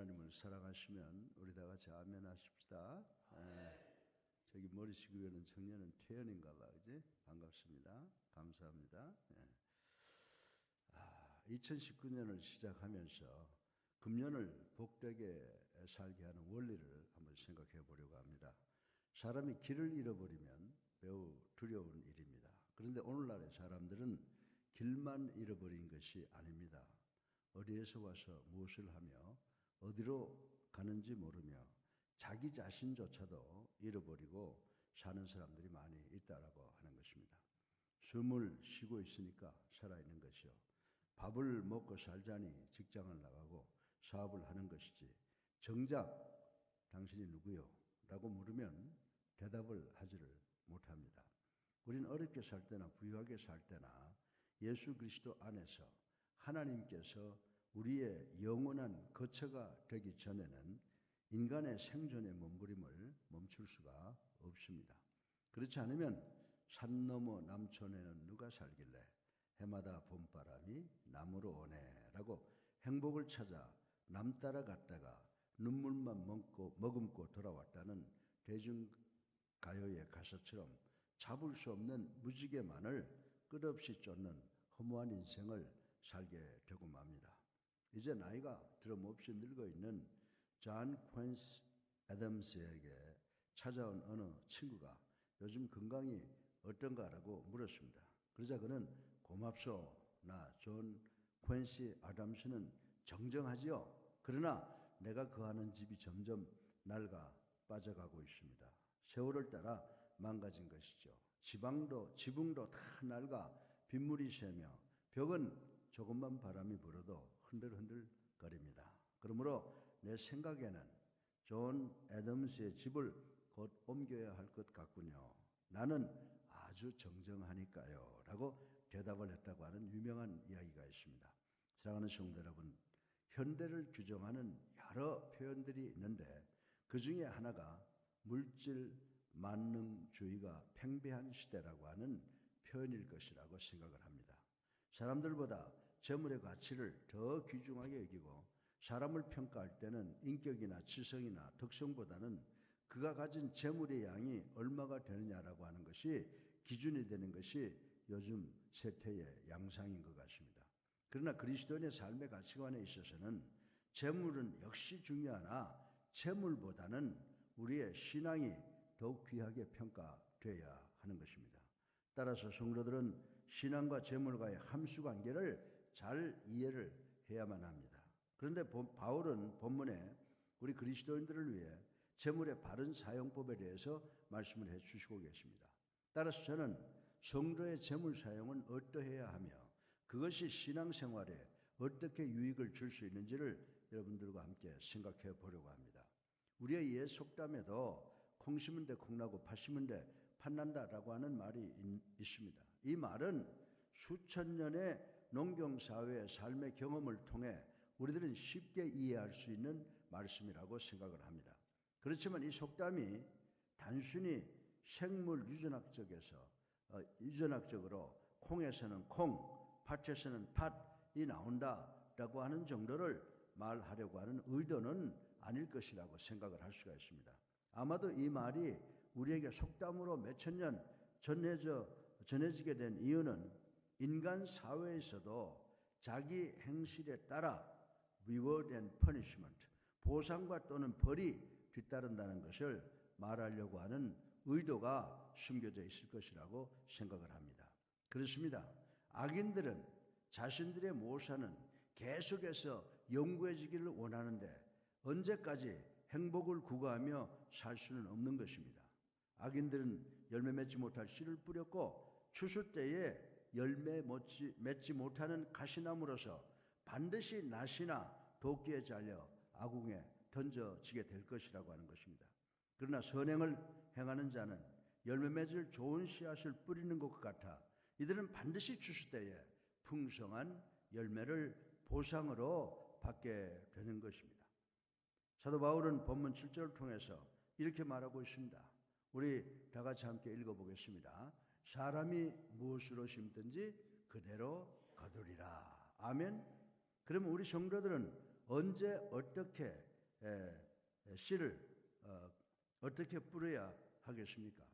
하나님을 사랑하시면 우리 다 같이 아멘 하십시다. 저기 머리 식구 있는 청년은 태연인가 봐, 그지? 반갑습니다. 감사합니다. 2019년을 시작하면서 금년을 복되게 살게 하는 원리를 한번 생각해 보려고 합니다. 사람이 길을 잃어버리면 매우 두려운 일입니다. 그런데 오늘날의 사람들은 길만 잃어버린 것이 아닙니다. 어디에서 와서 무엇을 하며 어디로 가는지 모르며 자기 자신조차도 잃어버리고 사는 사람들이 많이 있다라고 하는 것입니다. 숨을 쉬고 있으니까 살아있는 것이요. 밥을 먹고 살자니 직장을 나가고 사업을 하는 것이지 정작 당신이 누구요? 라고 물으면 대답을 하지를 못합니다. 우리는 어렵게 살 때나 부유하게 살 때나 예수 그리스도 안에서 하나님께서 우리의 영원한 거처가 되기 전에는 인간의 생존의 몸부림을 멈출 수가 없습니다. 그렇지 않으면 산 너머 남촌에는 누가 살길래 해마다 봄바람이 남으로 오네 라고 행복을 찾아 남 따라갔다가 눈물만 머금고 돌아왔다는 대중가요의 가사처럼 잡을 수 없는 무지개만을 끝없이 쫓는 허무한 인생을 살게 되고 맙니다. 이제 나이가 드럼없이 늙어있는 존 퀸시 애덤스에게 찾아온 어느 친구가 요즘 건강이 어떤가라고 물었습니다. 그러자 그는 고맙소. 나 존 퀸시 애덤스는 정정하지요. 그러나 내가 거하는 집이 점점 낡아 빠져가고 있습니다. 세월을 따라 망가진 것이죠. 지붕도 다 낡아 빗물이 새며 벽은 조금만 바람이 불어도 흔들흔들 거립니다. 그러므로 내 생각에는 존 애덤스의 집을 곧 옮겨야 할 것 같군요. 나는 아주 정정하니까요. 라고 대답을 했다고 하는 유명한 이야기가 있습니다. 사랑하는 성도 여러분, 현대를 규정하는 여러 표현들이 있는데 그 중에 하나가 물질 만능주의가 팽배한 시대라고 하는 표현일 것이라고 생각을 합니다. 사람들보다 재물의 가치를 더 귀중하게 여기고 사람을 평가할 때는 인격이나 지성이나 덕성보다는 그가 가진 재물의 양이 얼마가 되느냐라고 하는 것이 기준이 되는 것이 요즘 세태의 양상인 것 같습니다. 그러나 그리스도인의 삶의 가치관에 있어서는 재물은 역시 중요하나 재물보다는 우리의 신앙이 더욱 귀하게 평가되어야 하는 것입니다. 따라서 성도들은 신앙과 재물과의 함수관계를 잘 이해를 해야만 합니다. 그런데 바울은 본문에 우리 그리스도인들을 위해 재물의 바른 사용법에 대해서 말씀을 해주시고 계십니다. 따라서 저는 성도의 재물 사용은 어떠해야 하며 그것이 신앙생활에 어떻게 유익을 줄 수 있는지를 여러분들과 함께 생각해 보려고 합니다. 우리의 옛 속담에도 콩 심은 데 콩나고 팥 심은 데 팥난다라고 하는 말이 있습니다. 이 말은 수천 년의 농경사회의 삶의 경험을 통해 우리들은 쉽게 이해할 수 있는 말씀이라고 생각을 합니다. 그렇지만 이 속담이 단순히 생물 유전학적으로 콩에서는 콩, 팥에서는 팥이 나온다라고 하는 정도를 말하려고 하는 의도는 아닐 것이라고 생각을 할 수가 있습니다. 아마도 이 말이 우리에게 속담으로 몇천 년 전해지게 된 이유는 인간 사회에서도 자기 행실에 따라 reward and punishment, 보상과 또는 벌이 뒤따른다는 것을 말하려고 하는 의도가 숨겨져 있을 것이라고 생각을 합니다. 그렇습니다. 악인들은 자신들의 모사는 계속해서 영구해지기를 원하는데 언제까지 행복을 구가하며 살 수는 없는 것입니다. 악인들은 열매 맺지 못할 씨를 뿌렸고 추수 때에 열매 맺지 못하는 가시나무로서 반드시 낫이나 도끼에 잘려 아궁에 던져지게 될 것이라고 하는 것입니다. 그러나 선행을 행하는 자는 열매 맺을 좋은 씨앗을 뿌리는 것 같아 이들은 반드시 추수 때에 풍성한 열매를 보상으로 받게 되는 것입니다. 사도 바울은 본문 7절을 통해서 이렇게 말하고 있습니다. 우리 다 같이 함께 읽어보겠습니다. 사람이 무엇으로 심든지 그대로 거두리라. 아멘. 그러면 우리 성도들은 언제 어떻게 씨를 어떻게 뿌려야 하겠습니까?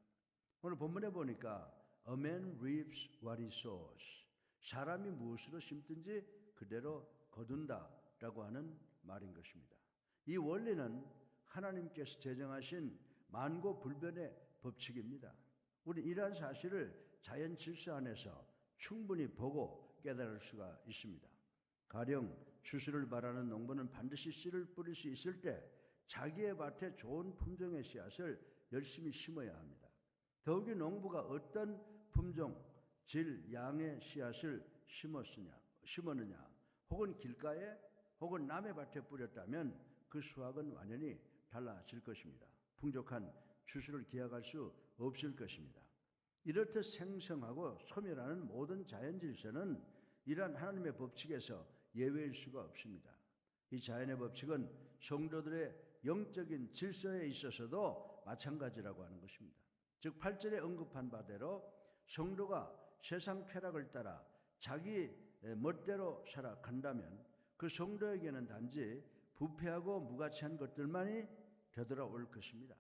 오늘 본문에 보니까 A man reaps what he sows. 사람이 무엇으로 심든지 그대로 거둔다라고 하는 말인 것입니다. 이 원리는 하나님께서 제정하신 만고불변의 법칙입니다. 우리는 이러한 사실을 자연 질서 안에서 충분히 보고 깨달을 수가 있습니다. 가령 추수를 바라는 농부는 반드시 씨를 뿌릴 수 있을 때 자기의 밭에 좋은 품종의 씨앗을 열심히 심어야 합니다. 더욱이 농부가 어떤 품종, 질, 양의 씨앗을 심었느냐, 혹은 길가에 혹은 남의 밭에 뿌렸다면 그 수확은 완전히 달라질 것입니다. 풍족한 추수를 기약할 수 없을 것입니다. 이렇듯 생성하고 소멸하는 모든 자연 질서는 이러한 하나님의 법칙에서 예외일 수가 없습니다. 이 자연의 법칙은 성도들의 영적인 질서에 있어서도 마찬가지라고 하는 것입니다. 즉 8절에 언급한 바대로 성도가 세상 쾌락을 따라 자기 멋대로 살아간다면 그 성도에게는 단지 부패하고 무가치한 것들만이 되돌아올 것입니다.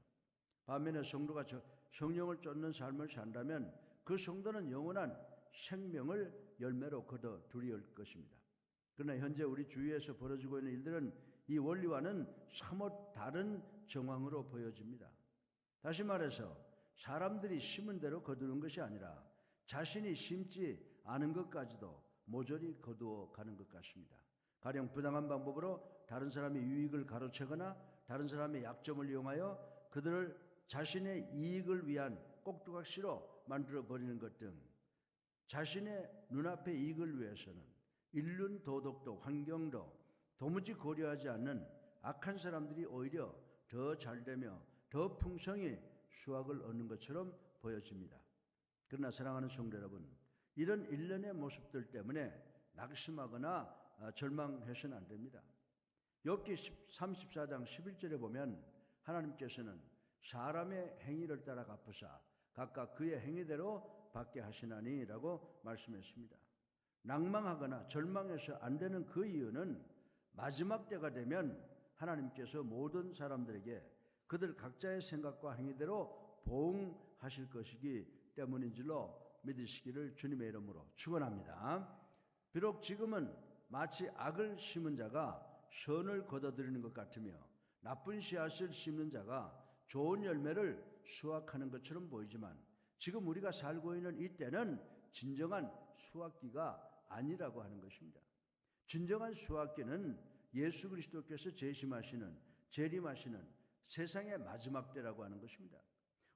반면에 성도가 성령을 쫓는 삶을 산다면 그 성도는 영원한 생명을 열매로 거둬들일 것입니다. 그러나 현재 우리 주위에서 벌어지고 있는 일들은 이 원리와는 사뭇 다른 정황으로 보여집니다. 다시 말해서 사람들이 심은 대로 거두는 것이 아니라 자신이 심지 않은 것까지도 모조리 거두어 가는 것 같습니다. 가령 부당한 방법으로 다른 사람의 유익을 가로채거나 다른 사람의 약점을 이용하여 그들을 자신의 이익을 위한 꼭두각시로 만들어버리는 것 등 자신의 눈앞의 이익을 위해서는 인륜 도덕도 환경도 도무지 고려하지 않는 악한 사람들이 오히려 더 잘되며 더 풍성히 수확을 얻는 것처럼 보여집니다. 그러나 사랑하는 성도 여러분, 이런 일련의 모습들 때문에 낙심하거나 절망해서는 안 됩니다. 욥기 34장 11절에 보면 하나님께서는 사람의 행위를 따라 갚으사 각각 그의 행위대로 받게 하시나니 라고 말씀했습니다. 낭망하거나 절망해서 안 되는 그 이유는 마지막 때가 되면 하나님께서 모든 사람들에게 그들 각자의 생각과 행위대로 보응하실 것이기 때문인 줄로 믿으시기를 주님의 이름으로 축원합니다. 비록 지금은 마치 악을 심은 자가 선을 거둬들이는 것 같으며 나쁜 씨앗을 심는 자가 좋은 열매를 수확하는 것처럼 보이지만 지금 우리가 살고 있는 이때는 진정한 수확기가 아니라고 하는 것입니다. 진정한 수확기는 예수 그리스도께서 재림하시는 세상의 마지막 때라고 하는 것입니다.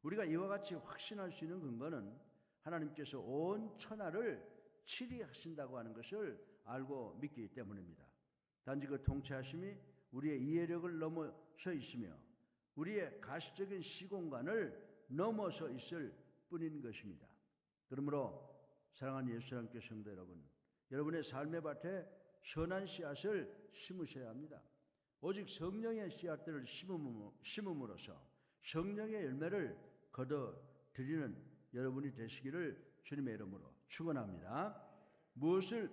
우리가 이와 같이 확신할 수 있는 근거는 하나님께서 온 천하를 치리하신다고 하는 것을 알고 믿기 때문입니다. 단지 그 통치하심이 우리의 이해력을 넘어서 있으며 우리의 가시적인 시공간을 넘어서 있을 뿐인 것입니다. 그러므로 사랑하는 예수님께 성도 여러분, 여러분의 삶의 밭에 선한 씨앗을 심으셔야 합니다. 오직 성령의 씨앗들을 심음으로써 성령의 열매를 거둬들이는 여러분이 되시기를 주님의 이름으로 축원합니다. 무엇을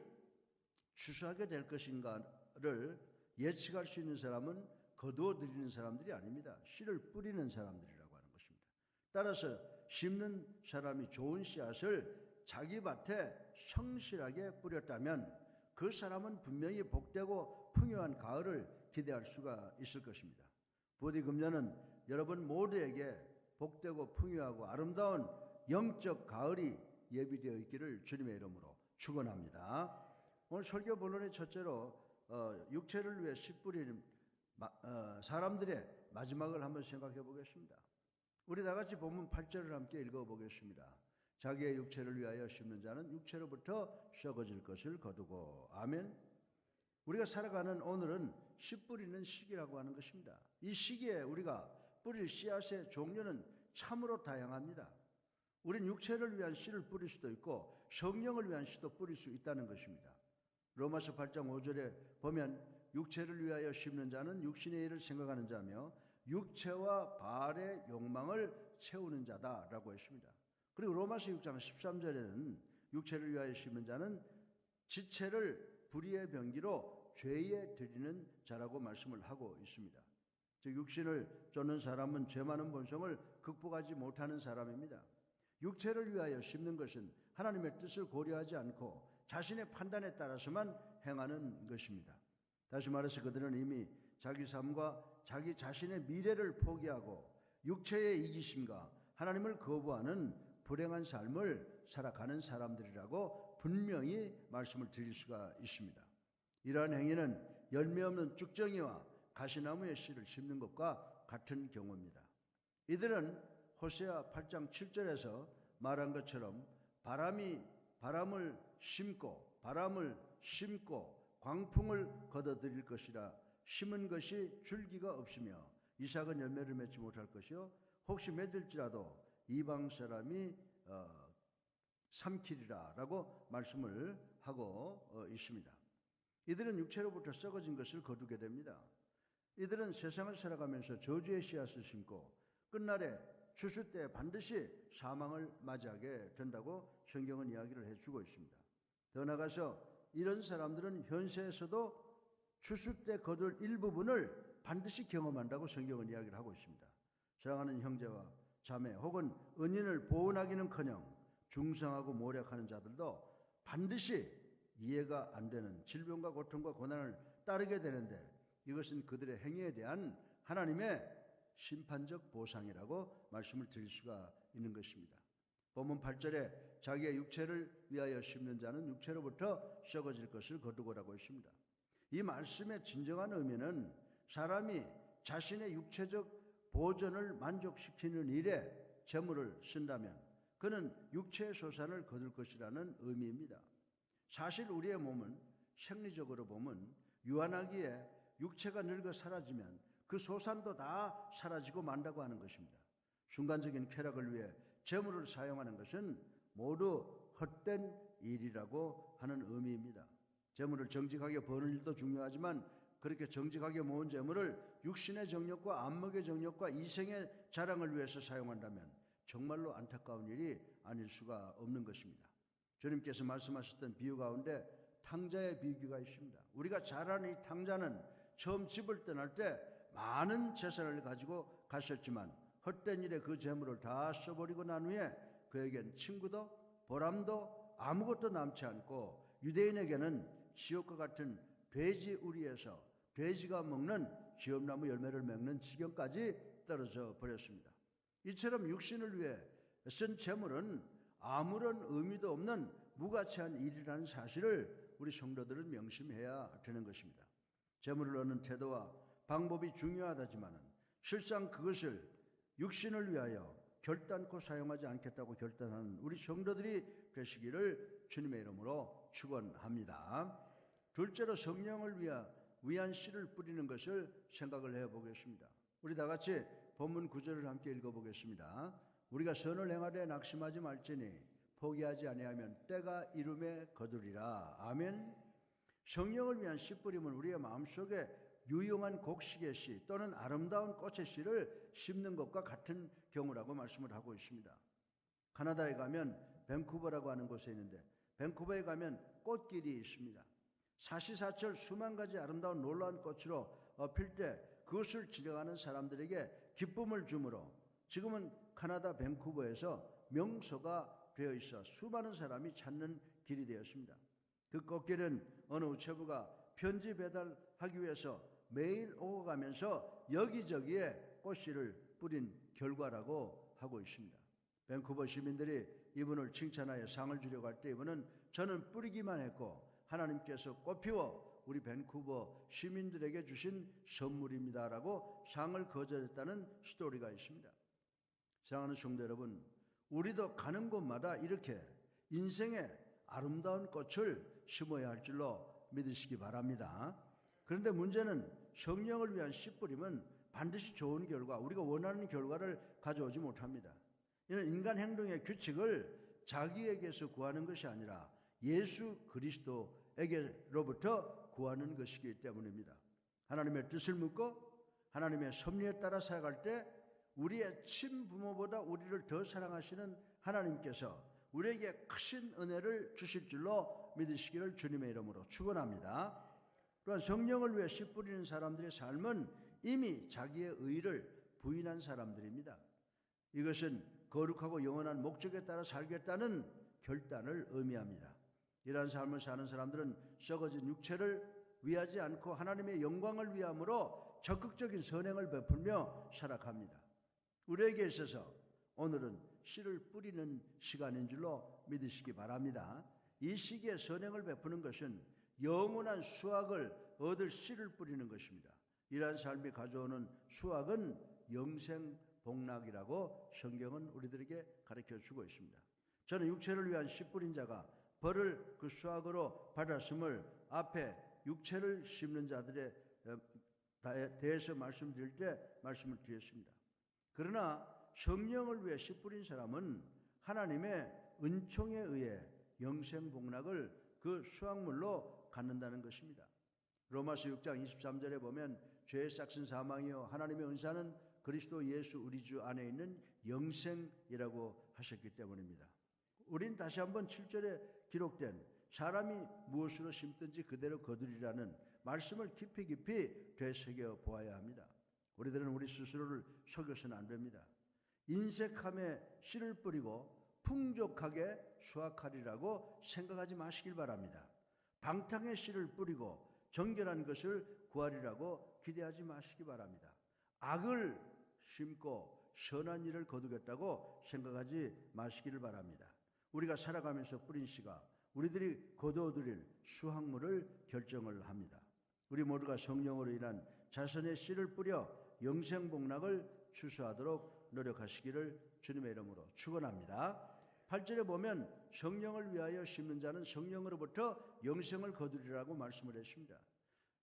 추수하게 될 것인가를 예측할 수 있는 사람은 거두어들이는 사람들이 아닙니다. 씨를 뿌리는 사람들이라고 하는 것입니다. 따라서 심는 사람이 좋은 씨앗을 자기 밭에 성실하게 뿌렸다면 그 사람은 분명히 복되고 풍요한 가을을 기대할 수가 있을 것입니다. 부디 금년은 여러분 모두에게 복되고 풍요하고 아름다운 영적 가을이 예비되어 있기를 주님의 이름으로 축원합니다. 오늘 설교 본론의 첫째로 육체를 위해 씨 뿌리는 사람들의 마지막을 한번 생각해 보겠습니다. 우리 다 같이 본문 8절을 함께 읽어보겠습니다. 자기의 육체를 위하여 심는 자는 육체로부터 썩어질 것을 거두고. 아멘. 우리가 살아가는 오늘은 씨 뿌리는 시기라고 하는 것입니다. 이 시기에 우리가 뿌릴 씨앗의 종류는 참으로 다양합니다. 우린 육체를 위한 씨를 뿌릴 수도 있고 성령을 위한 씨도 뿌릴 수 있다는 것입니다. 로마서 8장 5절에 보면 육체를 위하여 심는 자는 육신의 일을 생각하는 자며 육체와 발의 욕망을 채우는 자다라고 했습니다. 그리고 로마서 6장 13절에는 육체를 위하여 심는 자는 지체를 불의의 병기로 죄에 들이는 자라고 말씀을 하고 있습니다. 즉 육신을 쫓는 사람은 죄 많은 본성을 극복하지 못하는 사람입니다. 육체를 위하여 심는 것은 하나님의 뜻을 고려하지 않고 자신의 판단에 따라서만 행하는 것입니다. 다시 말해서 그들은 이미 자기 삶과 자기 자신의 미래를 포기하고 육체의 이기심과 하나님을 거부하는 불행한 삶을 살아가는 사람들이라고 분명히 말씀을 드릴 수가 있습니다. 이러한 행위는 열매 없는 쭉정이와 가시나무의 씨를 심는 것과 같은 경우입니다. 이들은 호세아 8장 7절에서 말한 것처럼 바람을 심고 광풍을 걷어들일 것이라. 심은 것이 줄기가 없으며 이삭은 열매를 맺지 못할 것이요 혹시 맺을지라도 이방 사람이 삼키리라 라고 말씀을 하고 있습니다. 이들은 육체로부터 썩어진 것을 거두게 됩니다. 이들은 세상을 살아가면서 저주의 씨앗을 심고 끝날에 추수 때 반드시 사망을 맞이하게 된다고 성경은 이야기를 해주고 있습니다. 더 나아가서 이런 사람들은 현세에서도 추수 때 거둘 일부분을 반드시 경험한다고 성경은 이야기를 하고 있습니다. 사랑하는 형제와 자매 혹은 은인을 보은하기는커녕 중상하고 모략하는 자들도 반드시 이해가 안 되는 질병과 고통과 고난을 따르게 되는데 이것은 그들의 행위에 대한 하나님의 심판적 보상이라고 말씀을 드릴 수가 있는 것입니다. 본문 8절에 자기의 육체를 위하여 심는 자는 육체로부터 썩어질 것을 거두고라고 했습니다. 이 말씀의 진정한 의미는 사람이 자신의 육체적 보전을 만족시키는 일에 재물을 쓴다면 그는 육체의 소산을 거둘 것이라는 의미입니다. 사실 우리의 몸은 생리적으로 보면 유한하기에 육체가 늙어 사라지면 그 소산도 다 사라지고 만다고 하는 것입니다. 순간적인 쾌락을 위해 재물을 사용하는 것은 모두 헛된 일이라고 하는 의미입니다. 재물을 정직하게 버는 일도 중요하지만 그렇게 정직하게 모은 재물을 육신의 정욕과 안목의 정욕과 이생의 자랑을 위해서 사용한다면 정말로 안타까운 일이 아닐 수가 없는 것입니다. 주님께서 말씀하셨던 비유 가운데 탕자의 비유가 있습니다. 우리가 잘 아는 이 탕자는 처음 집을 떠날 때 많은 재산을 가지고 가셨지만 헛된 일에 그 재물을 다 써버리고 난 후에 그에겐 친구도 보람도 아무것도 남지 않고 유대인에게는 지옥과 같은 돼지 우리에서 돼지가 먹는 지엄나무 열매를 맺는 지경까지 떨어져 버렸습니다. 이처럼 육신을 위해 쓴 재물은 아무런 의미도 없는 무가치한 일이라는 사실을 우리 성도들은 명심해야 되는 것입니다. 재물을 얻는 태도와 방법이 중요하다지만 실상 그것을 육신을 위하여 결단코 사용하지 않겠다고 결단하는 우리 성도들이 되시기를 주님의 이름으로 축원합니다. 둘째로 성령을 위한 씨를 뿌리는 것을 생각을 해보겠습니다. 우리 다 같이 본문 9절을 함께 읽어보겠습니다. 우리가 선을 행하되 낙심하지 말지니 포기하지 아니하면 때가 이름에 거두리라. 아멘. 성령을 위한 씨 뿌림은 우리의 마음속에 유용한 곡식의 씨 또는 아름다운 꽃의 씨를 심는 것과 같은 경우라고 말씀을 하고 있습니다. 캐나다에 가면 밴쿠버라고 하는 곳에 있는데 밴쿠버에 가면 꽃길이 있습니다. 사시사철 수만 가지 아름다운 놀라운 꽃으로 필 때 그것을 지나가는 사람들에게 기쁨을 주므로 지금은 캐나다 밴쿠버에서 명소가 되어 있어 수많은 사람이 찾는 길이 되었습니다. 그 꽃길은 어느 우체부가 편지 배달하기 위해서 매일 오고 가면서 여기저기에 꽃씨를 뿌린 결과라고 하고 있습니다. 밴쿠버 시민들이 이분을 칭찬하여 상을 주려고 할 때 이분은 저는 뿌리기만 했고 하나님께서 꽃피워 우리 밴쿠버 시민들에게 주신 선물입니다라고 상을 거절했다는 스토리가 있습니다. 사랑하는 성도 여러분, 우리도 가는 곳마다 이렇게 인생의 아름다운 꽃을 심어야 할 줄로 믿으시기 바랍니다. 그런데 문제는 성령을 위한 씨 뿌림은 반드시 좋은 결과, 우리가 원하는 결과를 가져오지 못합니다. 이는 인간 행동의 규칙을 자기에게서 구하는 것이 아니라 예수 그리스도에게로부터 구하는 것이기 때문입니다. 하나님의 뜻을 묻고 하나님의 섭리에 따라 살아갈 때 우리의 친부모보다 우리를 더 사랑하시는 하나님께서 우리에게 크신 은혜를 주실 줄로 믿으시기를 주님의 이름으로 축원합니다. 또한 성령을 위해 씨 뿌리는 사람들의 삶은 이미 자기의 의를 부인한 사람들입니다. 이것은 거룩하고 영원한 목적에 따라 살겠다는 결단을 의미합니다. 이러한 삶을 사는 사람들은 썩어진 육체를 위하지 않고 하나님의 영광을 위함으로 적극적인 선행을 베풀며 살아갑니다. 우리에게 있어서 오늘은 씨를 뿌리는 시간인 줄로 믿으시기 바랍니다. 이 시기에 선행을 베푸는 것은 영원한 수확을 얻을 씨를 뿌리는 것입니다. 이러한 삶이 가져오는 수확은 영생복락이라고 성경은 우리들에게 가르쳐주고 있습니다. 저는 육체를 위한 씨 뿌린 자가 벌을 그 수확으로 받았음을 앞에 육체를 심는 자들에 대해서 말씀드릴 때 말씀을 드렸습니다. 그러나 성령을 위해 씨 뿌린 사람은 하나님의 은총에 의해 영생복락을 그 수확물로 갖는다는 것입니다. 로마서 6장 23절에 보면 죄의 싹은 사망이요 하나님의 은사는 그리스도 예수 우리 주 안에 있는 영생이라고 하셨기 때문입니다. 우린 다시 한번 7절에 기록된 사람이 무엇으로 심든지 그대로 거두리라는 말씀을 깊이 되새겨 보아야 합니다. 우리들은 우리 스스로를 속여서는 안 됩니다. 인색함에 씨를 뿌리고 풍족하게 수확하리라고 생각하지 마시길 바랍니다. 방탕의 씨를 뿌리고 정결한 것을 구하리라고 기대하지 마시기 바랍니다. 악을 심고 선한 일을 거두겠다고 생각하지 마시기를 바랍니다. 우리가 살아가면서 뿌린 씨가 우리들이 거두어들일 수확물을 결정을 합니다. 우리 모두가 성령으로 인한 자선의 씨를 뿌려 영생복락을 추수하도록 노력하시기를 주님의 이름으로 축원합니다. 8절에 보면 성령을 위하여 심는 자는 성령으로부터 영생을 거두리라고 말씀을 했습니다.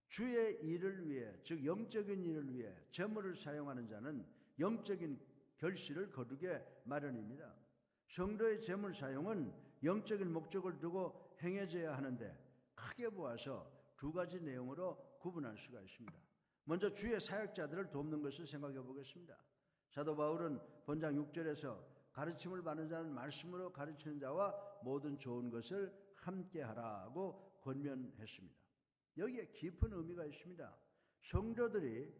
주의 일을 위해, 즉 영적인 일을 위해 재물을 사용하는 자는 영적인 결실을 거두게 마련입니다. 성도의 재물 사용은 영적인 목적을 두고 행해져야 하는데 크게 보아서 두 가지 내용으로 구분할 수가 있습니다. 먼저 주의 사역자들을 돕는 것을 생각해 보겠습니다. 사도 바울은 본장 6절에서 가르침을 받는 자는 말씀으로 가르치는 자와 모든 좋은 것을 함께 하라고 권면했습니다. 여기에 깊은 의미가 있습니다. 성도들이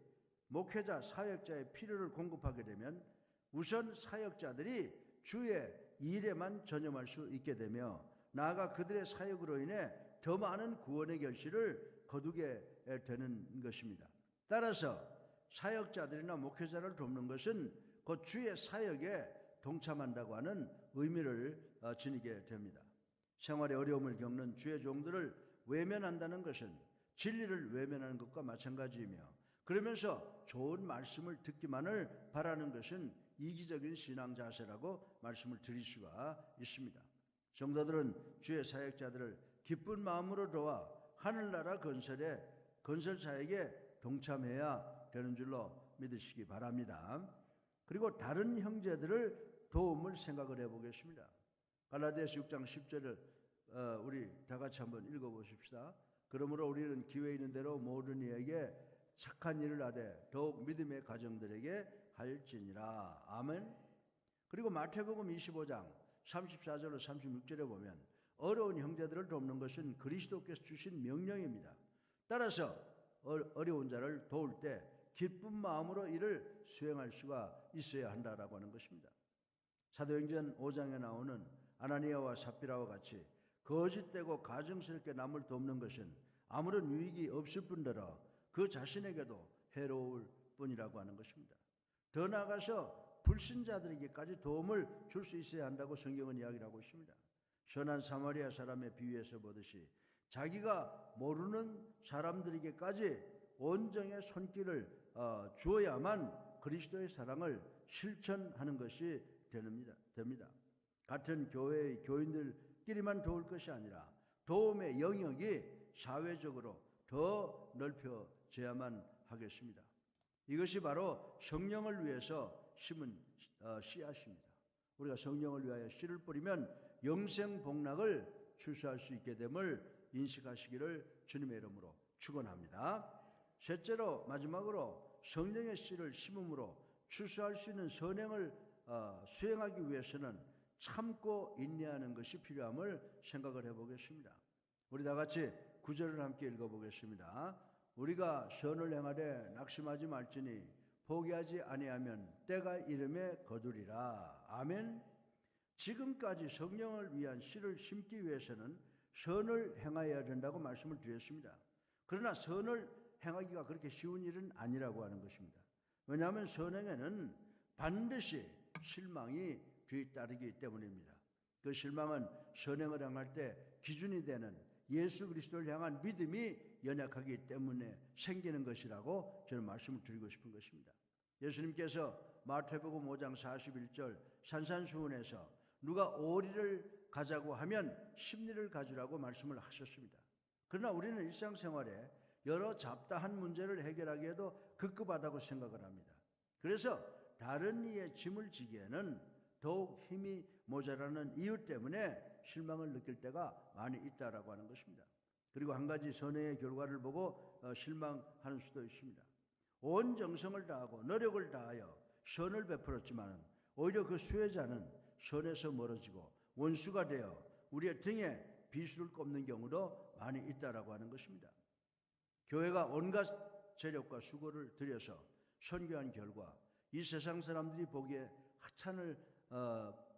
목회자, 사역자의 필요를 공급하게 되면 우선 사역자들이 주의 일에만 전념할 수 있게 되며 나아가 그들의 사역으로 인해 더 많은 구원의 결실을 거두게 되는 것입니다. 따라서 사역자들이나 목회자를 돕는 것은 곧 주의 사역에 동참한다고 하는 의미를 지니게 됩니다. 생활에 어려움을 겪는 주의 종들을 외면한다는 것은 진리를 외면하는 것과 마찬가지이며 그러면서 좋은 말씀을 듣기만을 바라는 것은 이기적인 신앙 자세라고 말씀을 드릴 수가 있습니다. 성도들은 주의 사역자들을 기쁜 마음으로 도와 하늘나라 건설 사역에 동참해야 되는 줄로 믿으시기 바랍니다. 그리고 다른 형제들을 도움을 생각을 해보겠습니다. 갈라디아서 6장 10절을 우리 다 같이 한번 읽어보십시다. 그러므로 우리는 기회 있는 대로 모든 이에게 착한 일을 하되 더욱 믿음의 가정들에게 할지니라. 아멘. 그리고 마태복음 25장 34절로 36절에 보면 어려운 형제들을 돕는 것은 그리스도께서 주신 명령입니다. 따라서 어려운 자를 도울 때 기쁜 마음으로 이를 수행할 수가 있어야 한다라고 하는 것입니다. 사도행전 5장에 나오는 아나니아와 삽비라와 같이 거짓되고 가증스럽게 남을 돕는 것은 아무런 유익이 없을 뿐더러 그 자신에게도 해로울 뿐이라고 하는 것입니다. 더 나아가서 불신자들에게까지 도움을 줄 수 있어야 한다고 성경은 이야기를 하고 있습니다. 선한 사마리아 사람의 비유에서 보듯이 자기가 모르는 사람들에게까지 온정의 손길을 주어야만 그리스도의 사랑을 실천하는 것이 됩니다. 같은 교회의 교인들끼리만 도울 것이 아니라 도움의 영역이 사회적으로 더 넓혀져야만 하겠습니다. 이것이 바로 성령을 위해서 심은 씨앗입니다. 우리가 성령을 위하여 씨를 뿌리면 영생복락을 추수할 수 있게 됨을 인식하시기를 주님의 이름으로 축원합니다. 셋째로 마지막으로 성령의 씨를 심음으로 추수할 수 있는 선행을 수행하기 위해서는 참고 인내하는 것이 필요함을 생각을 해보겠습니다. 우리 다 같이 9절을 함께 읽어보겠습니다. 우리가 선을 행하되 낙심하지 말지니 포기하지 아니하면 때가 이름에 거두리라. 아멘. 지금까지 성령을 위한 씨를 심기 위해서는 선을 행하여야 된다고 말씀을 드렸습니다. 그러나 선을 행하기가 그렇게 쉬운 일은 아니라고 하는 것입니다. 왜냐하면 선행에는 반드시 실망이 뒤따르기 때문입니다. 그 실망은 선행을 행할 때 기준이 되는 예수 그리스도를 향한 믿음이 연약하기 때문에 생기는 것이라고 저는 말씀을 드리고 싶은 것입니다. 예수님께서 마태복음 5장 41절 산산수훈에서 누가 오리를 가자고 하면 십리를 가지라고 말씀을 하셨습니다. 그러나 우리는 일상생활에 여러 잡다한 문제를 해결하기에도 급급하다고 생각을 합니다. 그래서 다른 이의 짐을 지기에는 더욱 힘이 모자라는 이유 때문에 실망을 느낄 때가 많이 있다라고 하는 것입니다. 그리고 한 가지 선행의 결과를 보고 실망하는 수도 있습니다. 온 정성을 다하고 노력을 다하여 선을 베풀었지만 오히려 그 수혜자는 선에서 멀어지고 원수가 되어 우리의 등에 비수를 꼽는 경우도 많이 있다라고 하는 것입니다. 교회가 온갖 재력과 수고를 들여서 선교한 결과 이 세상 사람들이 보기에 하찮을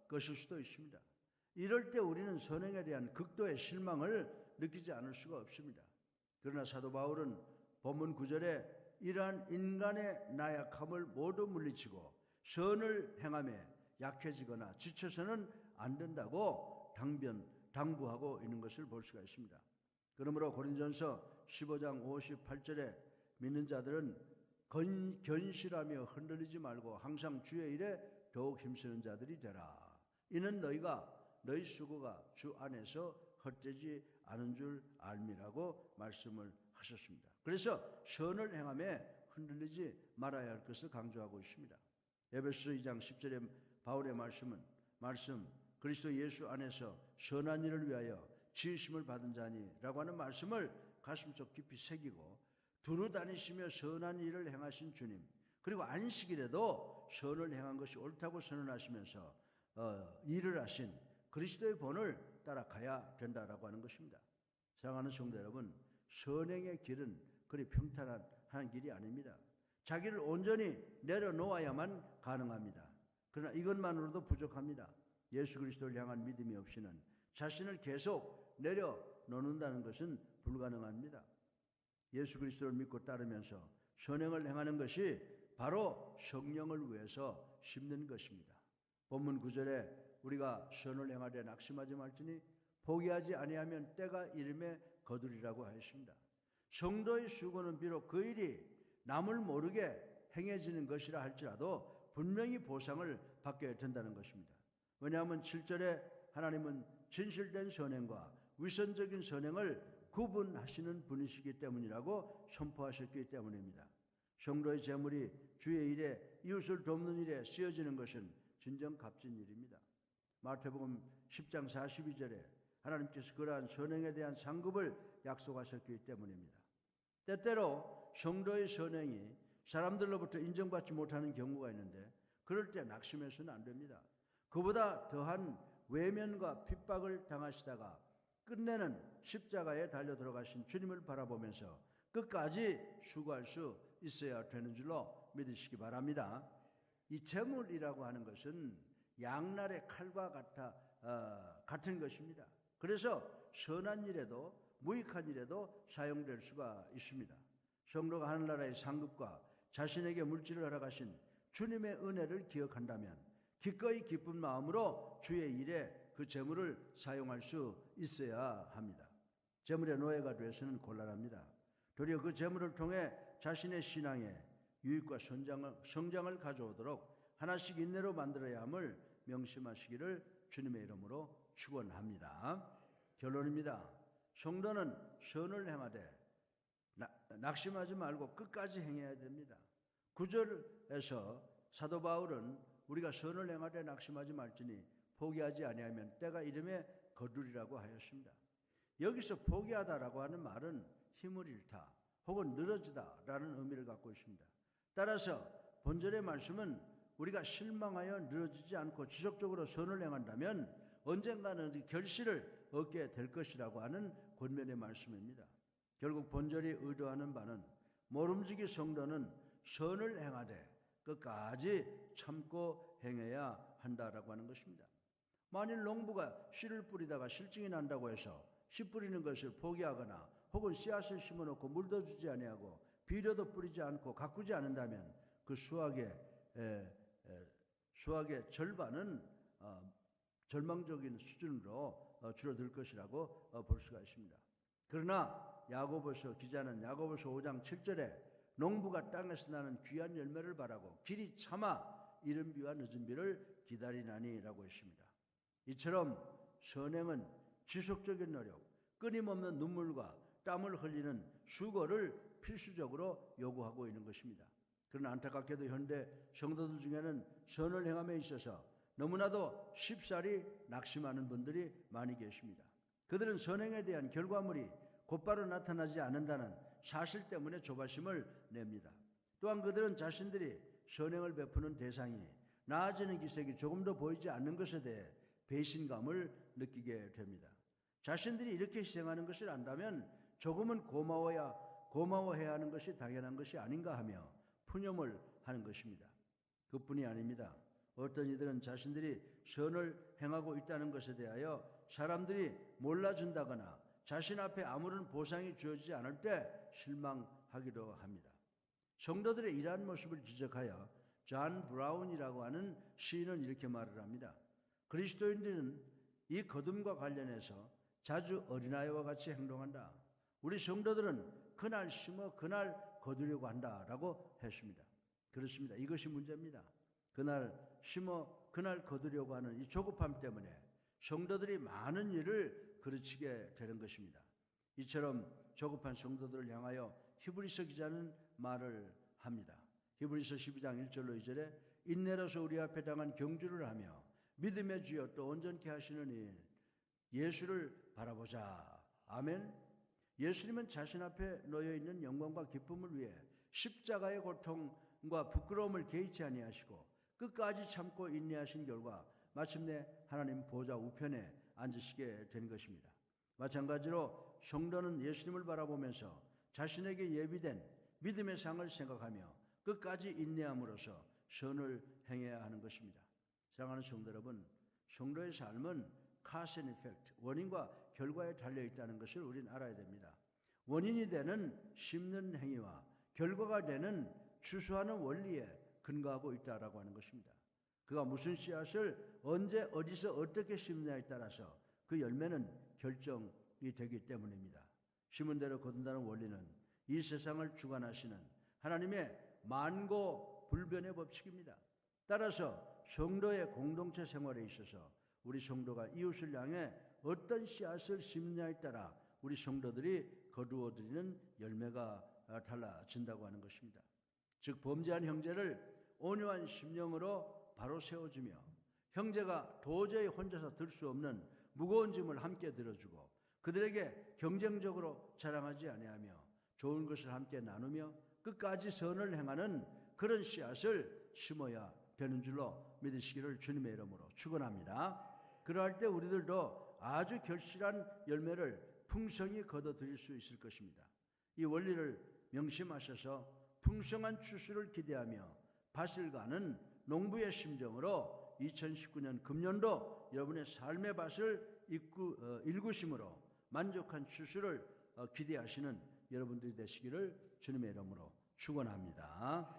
것일 수도 있습니다. 이럴 때 우리는 선행에 대한 극도의 실망을 느끼지 않을 수가 없습니다. 그러나 사도 바울은 본문 9절에 이러한 인간의 나약함을 모두 물리치고 선을 행함에 약해지거나 지쳐서는 안 된다고 당부하고 있는 것을 볼 수가 있습니다. 그러므로 고린전서 15장 58절에 믿는 자들은 견실하며 흔들리지 말고 항상 주의 일에 더욱 힘쓰는 자들이 되라. 이는 너희가 너희 수고가 주 안에서 헛되지 않은 줄 알미라고 말씀을 하셨습니다. 그래서 선을 행함에 흔들리지 말아야 할 것을 강조하고 있습니다. 에베소 2장 10절의 바울의 말씀 그리스도 예수 안에서 선한 일을 위하여 지으심을 받은 자니라고 하는 말씀을 가슴속 깊이 새기고 두루 다니시며 선한 일을 행하신 주님, 그리고 안식일에도 선을 행한 것이 옳다고 선언하시면서 일을 하신 그리스도의 본을 따라가야 된다라고 하는 것입니다. 사랑하는 성도 여러분, 선행의 길은 그리 평탄한 길이 아닙니다. 자기를 온전히 내려놓아야만 가능합니다. 그러나 이것만으로도 부족합니다. 예수 그리스도를 향한 믿음이 없이는 자신을 계속 내려놓는다는 것은 불가능합니다. 예수 그리스도를 믿고 따르면서 선행을 행하는 것이 바로 성령을 위해서 심는 것입니다. 본문 9절에 우리가 선을 행하되 낙심하지 말지니 포기하지 아니하면 때가 이름에 거두리라고 하였습니다. 성도의 수고는 비록 그 일이 남을 모르게 행해지는 것이라 할지라도 분명히 보상을 받게 된다는 것입니다. 왜냐하면 7절에 하나님은 진실된 선행과 위선적인 선행을 구분하시는 분이시기 때문이라고 선포하셨기 때문입니다. 성도의 재물이 주의 일에 이웃을 돕는 일에 쓰여지는 것은 진정 값진 일입니다. 마태복음 10장 42절에 하나님께서 그러한 선행에 대한 상급을 약속하셨기 때문입니다. 때때로 성도의 선행이 사람들로부터 인정받지 못하는 경우가 있는데 그럴 때 낙심해서는 안 됩니다. 그보다 더한 외면과 핍박을 당하시다가 끝내는 십자가에 달려 들어가신 주님을 바라보면서 끝까지 수고할 수 있어야 되는 줄로 믿으시기 바랍니다. 이 재물이라고 하는 것은 양날의 칼과 같은 것입니다. 그래서 선한 일에도 무익한 일에도 사용될 수가 있습니다. 성도가 하늘나라의 상급과 자신에게 물질을 허락하신 주님의 은혜를 기억한다면 기꺼이 기쁜 마음으로 주의 일에 그 재물을 사용할 수 있어야 합니다. 재물의 노예가 되어서는 곤란합니다. 도리어 그 재물을 통해 자신의 신앙에 유익과 성장을 가져오도록 하나씩 인내로 만들어야 함을 명심하시기를 주님의 이름으로 축원합니다. 결론입니다. 성도는 선을 행하되 낙심하지 말고 끝까지 행해야 됩니다. 9절에서 사도 바울은 우리가 선을 행하되 낙심하지 말지니 포기하지 아니하면 때가 이름에 거두리라고 하였습니다. 여기서 포기하다라고 하는 말은 힘을 잃다 혹은 늘어지다라는 의미를 갖고 있습니다. 따라서 본절의 말씀은 우리가 실망하여 늘어지지 않고 지속적으로 선을 행한다면 언젠가는 결실을 얻게 될 것이라고 하는 권면의 말씀입니다. 결국 본절이 의도하는 바는 모름지기 성도는 선을 행하되 끝까지 참고 행해야 한다라고 하는 것입니다. 만일 농부가 씨를 뿌리다가 실증이 난다고 해서 씨 뿌리는 것을 포기하거나 혹은 씨앗을 심어놓고 물도 주지 아니하고 비료도 뿌리지 않고 가꾸지 않는다면 그 수확의 절반은 절망적인 수준으로 줄어들 것이라고 볼 수가 있습니다. 그러나 야고보서 기자는 야고보서 5장 7절에 농부가 땅에서 나는 귀한 열매를 바라고 길이 참아 이른 비와 늦은 비를 기다리나니라고 했습니다. 이처럼 선행은 지속적인 노력, 끊임없는 눈물과 땀을 흘리는 수고를 필수적으로 요구하고 있는 것입니다. 그러나 안타깝게도 현대 성도들 중에는 선을 행함에 있어서 너무나도 쉽사리 낙심하는 분들이 많이 계십니다. 그들은 선행에 대한 결과물이 곧바로 나타나지 않는다는 사실 때문에 조바심을 냅니다. 또한 그들은 자신들이 선행을 베푸는 대상이 나아지는 기색이 조금도 보이지 않는 것에 대해 배신감을 느끼게 됩니다. 자신들이 이렇게 희생하는 것을 안다면 조금은 고마워해야 하는 것이 당연한 것이 아닌가 하며 푸념을 하는 것입니다. 그뿐이 아닙니다. 어떤 이들은 자신들이 선을 행하고 있다는 것에 대하여 사람들이 몰라준다거나 자신 앞에 아무런 보상이 주어지지 않을 때 실망하기도 합니다. 성도들의 이러한 모습을 지적하여 존 브라운이라고 하는 시인은 이렇게 말을 합니다. 그리스도인들은 이 거둠과 관련해서 자주 어린아이와 같이 행동한다. 우리 성도들은 그날 심어 그날 거두려고 한다라고 했습니다. 그렇습니다. 이것이 문제입니다. 그날 심어 그날 거두려고 하는 이 조급함 때문에 성도들이 많은 일을 그르치게 되는 것입니다. 이처럼 조급한 성도들을 향하여 히브리서 기자는 말을 합니다. 히브리서 12장 1절로 2절에 인내로서 우리 앞에 당한 경주를 하며 믿음의 주여 또 온전케 하시는 이 예수를 바라보자. 아멘. 예수님은 자신 앞에 놓여있는 영광과 기쁨을 위해 십자가의 고통과 부끄러움을 개의치 아니하시고 끝까지 참고 인내하신 결과 마침내 하나님 보좌 우편에 앉으시게 된 것입니다. 마찬가지로 성도는 예수님을 바라보면서 자신에게 예비된 믿음의 상을 생각하며 끝까지 인내함으로써 선을 행해야 하는 것입니다. 사랑하는 성도 여러분, 성도의 삶은 cause and effect, 원인과 결과에 달려있다는 것을 우리는 알아야 됩니다. 원인이 되는 심는 행위와 결과가 되는 추수하는 원리에 근거하고 있다라고 하는 것입니다. 그가 무슨 씨앗을 언제 어디서 어떻게 심느냐에 따라서 그 열매는 결정이 되기 때문입니다. 심은 대로 거둔다는 원리는 이 세상을 주관하시는 하나님의 만고불변의 법칙입니다. 따라서 성도의 공동체 생활에 있어서 우리 성도가 이웃을 향해 어떤 씨앗을 심느냐에 따라 우리 성도들이 거두어들이는 열매가 달라진다고 하는 것입니다. 즉 범죄한 형제를 온유한 심령으로 바로 세워주며 형제가 도저히 혼자서 들 수 없는 무거운 짐을 함께 들어주고 그들에게 경쟁적으로 자랑하지 아니하며 좋은 것을 함께 나누며 끝까지 선을 행하는 그런 씨앗을 심어야 되는 줄로 믿으시기를 주님의 이름으로 축원합니다. 그러할 때 우리들도 아주 결실한 열매를 풍성히 거둬들일 수 있을 것입니다. 이 원리를 명심하셔서 풍성한 추수를 기대하며 밭을 가는 농부의 심정으로 2019년 금년도 여러분의 삶의 밭을 일구심으로 만족한 추수를 기대하시는 여러분들이 되시기를 주님의 이름으로 축원합니다.